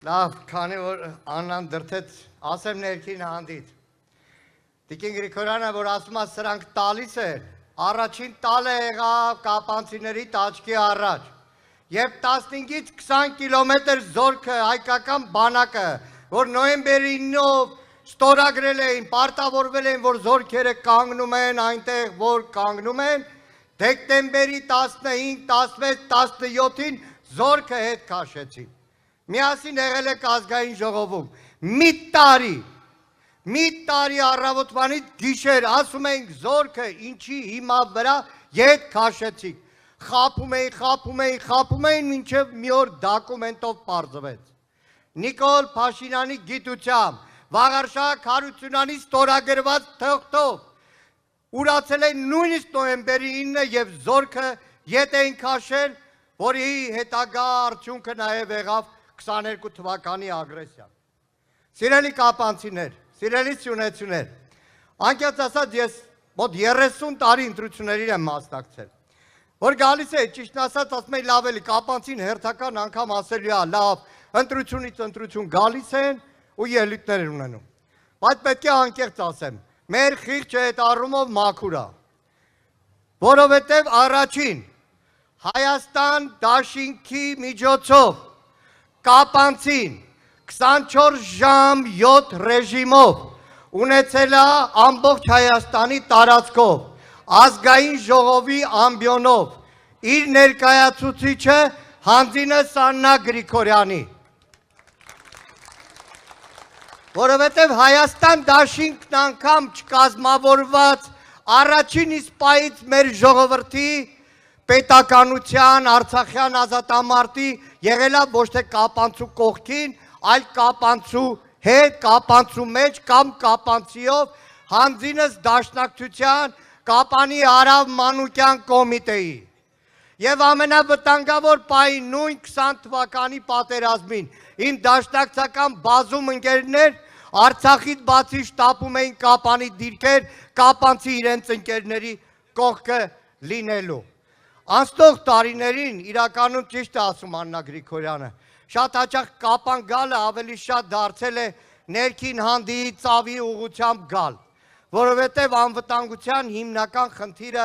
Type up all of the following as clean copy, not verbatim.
Լավ, քանի որ Աննան դրթեց ասեմ ներքին հանդիտ։ Տիկին Գրիգորյանը, որ ասում է սրանք տալիս են, առաջին տալը եղավ կապանցիների տաճկի առաջ։ Եվ 15-ից 20 կիլոմետր զորքը հայկական բանակը, որ նոյեմբերի 9-ով ստորագրել էին, պարտավորվել էին, որ զորքերը կանգնում են այնտեղ, որ կանգնում են, դեկտեմբերի 15, 16, 17-ին զորքը հետ քաշեցին։ Միասին եղել եք ազգային ժողովում, մի տարի առավոտվանից գիշեր ասում ենք զորքը ինչի հիմա վրա ետ քաշեցիք, խապում էին մինչև մի օր դոկումենտով պարզվեց։ Նիկոլ Փաշինյանի գիտությամբ, Վաղարշակ Հարությունյանի ստորագրված թղթով ուրացել են նույնիսկ նոյեմբերի 9-ը եւ զորքը ետ էին քաշել, որի հետագա արդյունքը նաեւ եղավ 22 թվականի ագրեսիա։ Սիրելի կապանցիներ, սիրելի սյունեցուներ, անկեղծ ասած ես մոտ 30 տարի ընտրություններին եմ մասնակցել, որ գալիս է, ճիշտն ասած ասում եմ լավ էլի, կապանցին հերթական անգամ ասելու է, լավ, ընտրությունից ընտրություն գալիս են ու ելույթներ ունենում։ Բայց պետք է անկեղծ ասեմ, մեր խիղճը այդ առումով մաքուր է, որովհետև առաջին Հայաստան դաշինքի միջոցով կապանցին 24 ժամ 7 ռեժիմով ունեցել է ամբողջ Հայաստանի տարածքով, ազգային ժողովի ամբիոնով իր ներկայացուցիչը Հանձինես Աննա Գրիգորյանի, որովհետև Հայաստան դաշինքն անգամ չկազմավորված առաջին իսպայից մեր ժողովրդի պետականության, արցախյան ազատամարտի եղել է ոչ թե կապանցու կողքին, այլ կապանցու հետ, կապանցու մեջ կամ կապանցիով Հանձինես դաշնակցության Կապանի Հարավ Մանուկյան կոմիտեի։ Եվ ամենավտանգավոր պահին նույն 20 թվականի պատերազմին իմ դաշնակցական բազում ընկերներ Արցախից բացի շտապում էին Կապանի դիրքեր, կապանցի իրենց ընկերների կողքը լինելու։ Անցնող տարիներին իրականում ճիշտ է ասում Աննա Գրիգորյանը, շատ հաճախ Կապան գալը ավելի շատ դարձել է ներքին հանդիի ծավի ուղղությամբ գալ, որովհետև անվտանգության հիմնական խնդիրը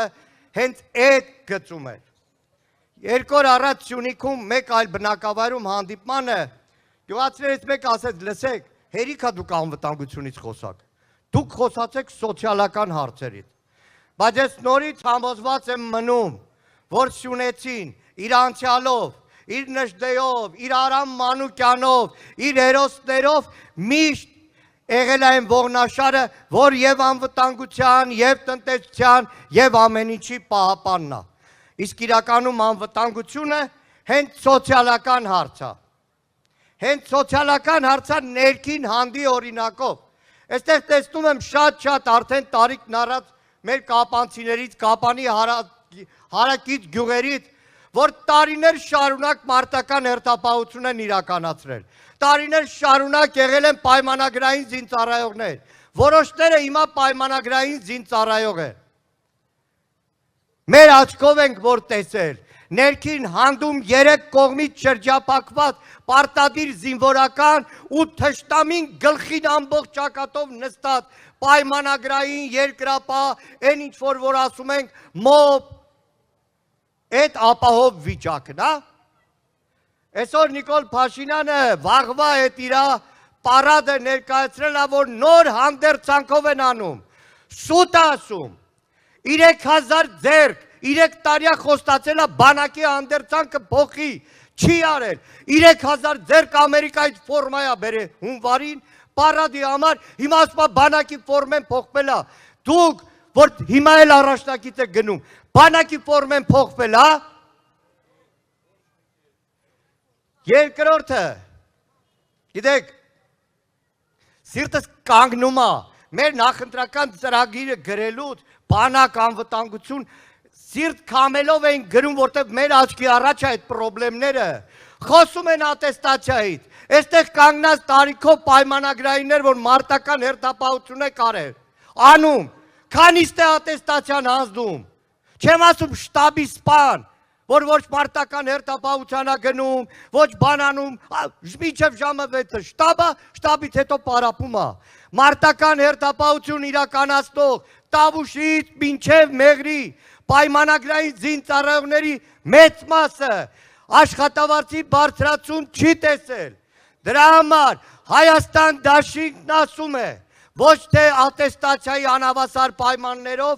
հենց այդ գծում էր։ Երկու օր առաջ Սյունիքում մեկ այլ բնակավայրում հանդիպմանը գյուղացիներից մեկ ասեց, լսեք, հերիք է դուք անվտանգությունից խոսակ, դուք խոսացեք սոցիալական հարցերից, բայց ես նորից համոզված եմ մնում, որ Սյունեցին իր անցյալով, իր նժդեով, իր Արամ Մանուկյանով, իր հերոսներով միշտ եղել այն ողնաշարը, որ եւ անվտանգության, եւ տնտեսության, եւ ամեն ինչի պահապանն է։ Իսկ իրականում անվտանգությունը հենց սոցիալական հարց է։ Հենց սոցիալական հարցը ներքին հանդի օրինակով։ Այստեղ տեսնում եմ շատ արդեն տարիքն առած մեր կապանցիներից, Կապանի հարակից գյուղերից, որ տարիներ շարունակ մարտական հերթապահություն են իրականացրել, տարիներ շարունակ եղել են պայմանագրային զինծառայողներ, որոշները հիմա պայմանագրային զինծառայող են։ Մեր աչքով ենք որ տեսել, ներքին հանդում 3 կողմից շրջափակված պարտադիր զինվորական ու թշնամին գլխին ամբողջ ճակատով նստած պայմանագրային երկրապահ, այն ինչ որ ասում ենք մոբ, այդ ապահով վիճակն է։ Այսօր Նիկոլ Փաշինյանը վաղվա այդ իր պարադը ներկայացրել է, որ նոր հանդերձանքով են անում, սուտ ասում, 3000 ձեռք, 3 տարիա խոստացել է բանակի հանդերձանքը փոխի, չի արել, 3000 ձեռք Ամերիկայից ֆորմայա բերել հունվարին, պարադի համար, հիմա ասում է բանակի ֆորմեն փոխվել է, դուք, որ հիմա էլ առաջնակից է գնում, բանակի ֆորմեն փոխվել է, երկրորդը, գիտեք, սիրտս կանգնում է, մեր նախընտրական ծրագիրը գրելուց, բանակ անվտանգություն, սիրտ կամելով էին գրում, որտեղ մեր աչքի առաջ այդ պրոբլեմները, խոսում են ատեստացիայից, այստեղ կանգնած տարիքով պայմանագրայիններ, որ մարտական հերթապահություն է կարել, անում, քանիստ է ատեստացիան հանձնում, չեմ ասում շտաբի սպան, որ ոչ մարտական հերթապահության է գնում, ոչ բանանում, մինչև ժամը 6-ը շտաբը, շտաբից հետո պարապում է։ Մարտական հերթապահություն իրականացնող Տավուշից մինչև Մեղրի պայմանագրային զինծառայողների մեծ մասը աշխատավարձի բարձրացում չի տեսել։ Դրա համար Հայաստան դաշինքն ասում է, ոչ թե ատեստացիայի անհավասար պայմաններով,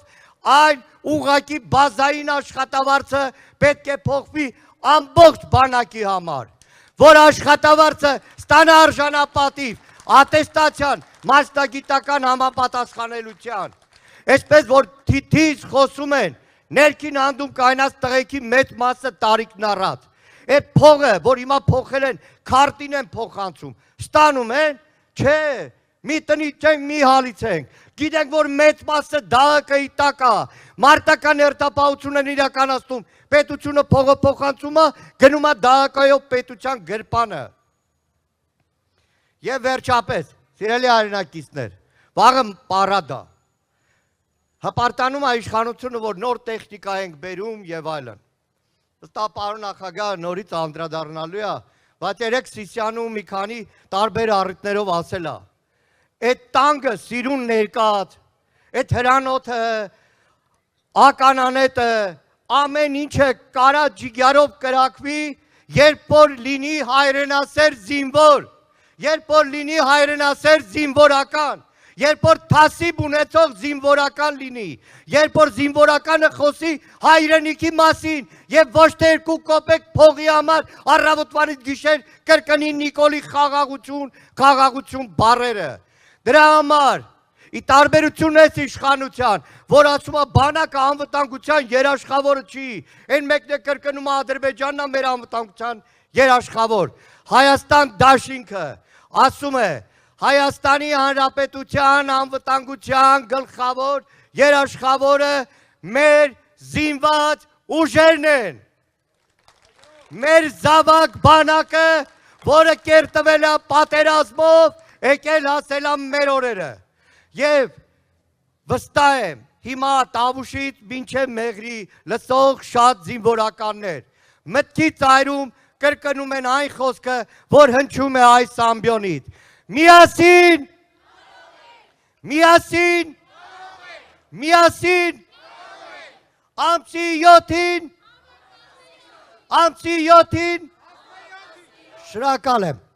այլ ուղղակի բազային աշխատավարձը պետք է փոխվի ամբողջ բանակի համար, որ աշխատավարձը ստանա արժանապատիվ, ատեստացիան, մասնագիտական համապատասխանելիության։ Այսպես որ թիթիզ խոսում են, ներքին հանդում կայնած տղեկի մեծ մասը տարիքն առած։ Այդ փողը, որ հիմա փոխել են, քարտին են փոխանցում, ստանում են, չէ, մի տնից չենք, մի հալից ենք, գիտենք, որ մեծ մասը ԴԱՀԿ-ի տակ է, մարտական հերթապահություն են իրականացնում, պետությունը փողը փոխանցում է, գնում է ԴԱՀԿ-ով պետության գրպանը։ Եվ վերջապես, սիրելի հայրենակիցներ, վաղը պարադ է, հպարտանում է իշխանությունը, որ նոր տեխնիկա ենք բերում եւ այլն։ Ըստ պարոն նախագահը նորից անդրադառնալու է, բայց երեք Սիսիանում մի քանի տարբեր առիթներով ասել է. այդ տանգը սիրուն ներկած, այդ հրանոթը, ականանետը, ամեն ինչը կարա ջիգյարով կրակվի, երբ որ լինի հայրենասեր զինվոր, երբ որ լինի հայրենասեր զինվորական, երբ որ թասիբ ունեցող զինվորական լինի, երբ որ զինվորականը խոսի հայրենիքի մասին եւ ոչ թե 2 կոպեկ փողի համար առավոտվանից գիշեր կրկնի Նիկոլի խաղաղություն բառերը։ Դրա համար ի տարբերություն այս իշխանության, որ ասում է բանակը անվտանգության երաշխավորը չի, այն մեկն է կրկնում Ադրբեջանն է մեր անվտանգության երաշխավոր, Հայաստան դաշինքը ասում է Հայաստանի Հանրապետության անվտանգության գլխավոր երաշխավորը մեր զինված ուժերն են, մեր զավակ բանակը, որը կերտվել է պատերազմով, եկել հասել է մեր օրերը, և վստահ եմ, հիմա Տավուշից մինչև Մեղրի լսող շատ զինվորականներ, մտքի ծայրում կրկնում են այն խոսքը, որ հնչում է այս ամբիոնից, միասին, միասին, միասին, ամսի 7-ին, շնորհակալ եմ։